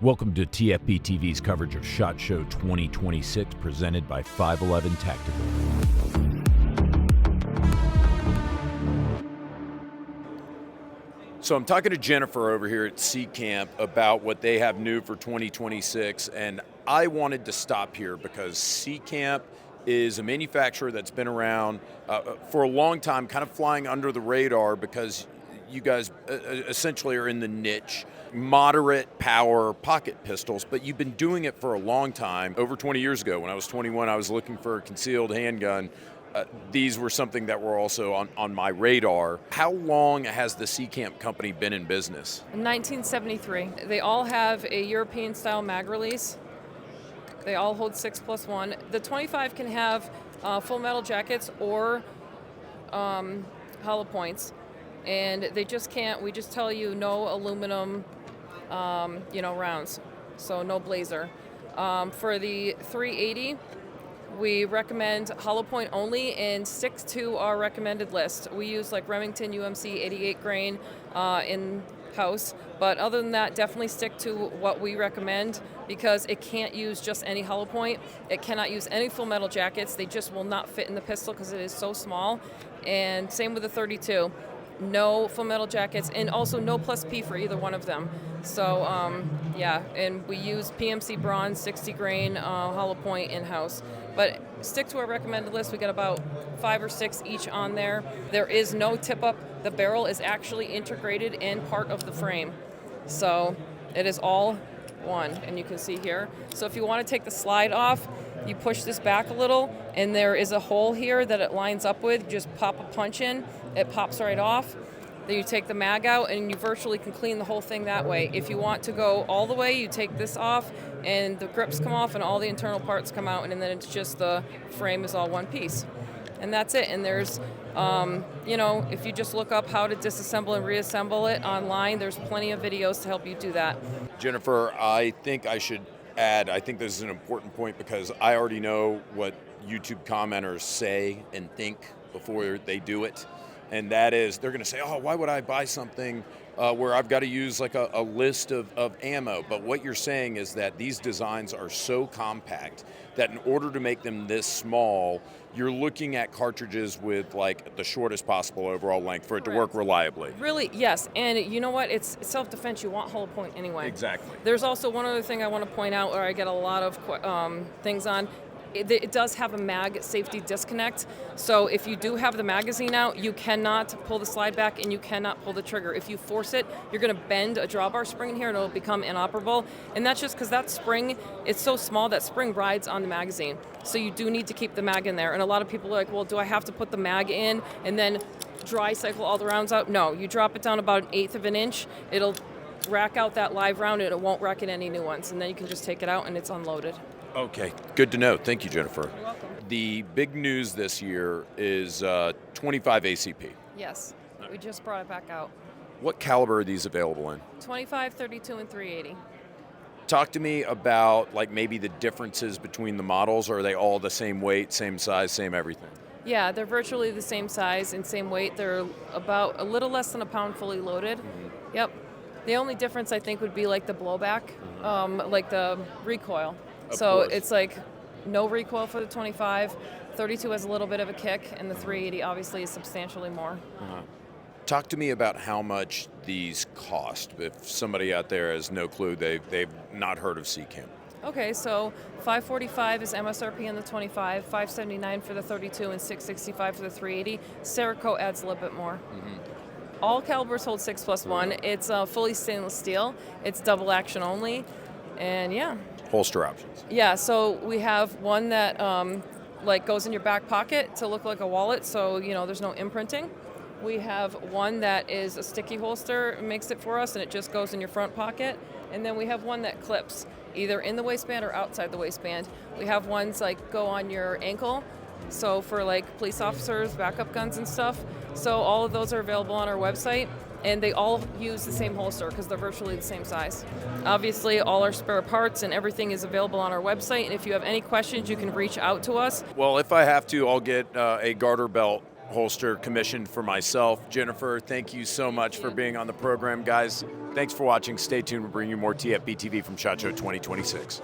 Welcome to TFBTV's coverage of SHOT Show 2026, presented by 511 Tactical. So I'm talking to Jennifer over here at Seecamp about what they have new for 2026, and I wanted to stop here because Seecamp is a manufacturer that's been around for a long time, kind of flying under the radar because you guys essentially are in the niche, moderate power pocket pistols, but you've been doing it for a long time. Over 20 years ago, when I was 21, I was looking for a concealed handgun. These were something that were also on my radar. How long has the Seecamp company been in business? 1973. They all have a European-style mag release. They all hold 6+1. The 25 can have full metal jackets or hollow points. And they just can't, we just tell you no aluminum, rounds, so no blazer. For the 380, we recommend hollow point only and stick to our recommended list. We use like Remington UMC 88 grain in-house, but other than that, definitely stick to what we recommend because it can't use just any hollow point. It cannot use any full metal jackets. They just will not fit in the pistol because it is so small. And same with the 32. No full metal jackets, and also no plus P for either one of them. So, and we use PMC bronze, 60 grain, hollow point in-house. But stick to our recommended list. We got about 5 or 6 each on there. There is no tip-up. The barrel is actually integrated in part of the frame. So it is all one, and you can see here. So if you want to take the slide off, you push this back a little, and there is a hole here that it lines up with. Just pop a punch in, it pops right off. Then you take the mag out, and you virtually can clean the whole thing that way. If you want to go all the way, you take this off, and the grips come off, and all the internal parts come out, and then it's just the frame is all one piece. And that's it. And there's, if you just look up how to disassemble and reassemble it online, there's plenty of videos to help you do that. Jennifer, I think I should add, I think this is an important point because I already know what YouTube commenters say and think before they do it. And that is, they're going to say, oh, why would I buy something where I've got to use like a list of ammo? But what you're saying is that these designs are so compact that in order to make them this small, you're looking at cartridges with like the shortest possible overall length for it to work reliably. Really, yes. And you know what? It's self-defense. You want hollow point anyway. Exactly. There's also one other thing I want to point out where I get a lot of things on. It does have a mag safety disconnect. So if you do have the magazine out, you cannot pull the slide back and you cannot pull the trigger. If you force it, you're going to bend a drawbar spring in here and it'll become inoperable. And that's just because that spring, it's so small, that spring rides on the magazine. So you do need to keep the mag in there. And a lot of people are like, well, do I have to put the mag in and then dry cycle all the rounds out? No, you drop it down about 1/8 of an inch. It'll rack out that live round and it won't rack in any new ones. And then you can just take it out and it's unloaded. Okay, good to know. Thank you, Jennifer. You're welcome. The big news this year is 25 ACP. Yes, we just brought it back out. What caliber are these available in? 25, 32, and 380. Talk to me about like maybe the differences between the models. Are they all the same weight, same size, same everything? Yeah, they're virtually the same size and same weight. They're about a little less than a pound fully loaded. Mm-hmm. Yep. The only difference I think would be like the blowback, like the recoil. So it's like no recoil for the 25, 32 has a little bit of a kick, and the 380 obviously is substantially more. Uh-huh. Talk to me about how much these cost. If somebody out there has no clue, they've not heard of Seecamp. Okay, so $545 is MSRP on the 25, $579 for the 32, and $665 for the 380. Cerakote adds a little bit more. Mm-hmm. All calibers hold 6+1. It's fully stainless steel. It's double action only, and yeah. Holster options. Yeah, so we have one that goes in your back pocket to look like a wallet, so there's no imprinting. We have one that is a sticky holster, makes it for us, and it just goes in your front pocket. And then we have one that clips either in the waistband or outside the waistband. We have ones like go on your ankle, so for like police officers, backup guns and stuff. So all of those are available on our website. And they all use the same holster because they're virtually the same size. Obviously, all our spare parts and everything is available on our website. And if you have any questions, you can reach out to us. Well, if I have to, I'll get a garter belt holster commissioned for myself. Jennifer, thank you so much for being on the program, guys. Thanks for watching. Stay tuned. We'll bring you more TFBTV from SHOT Show 2026.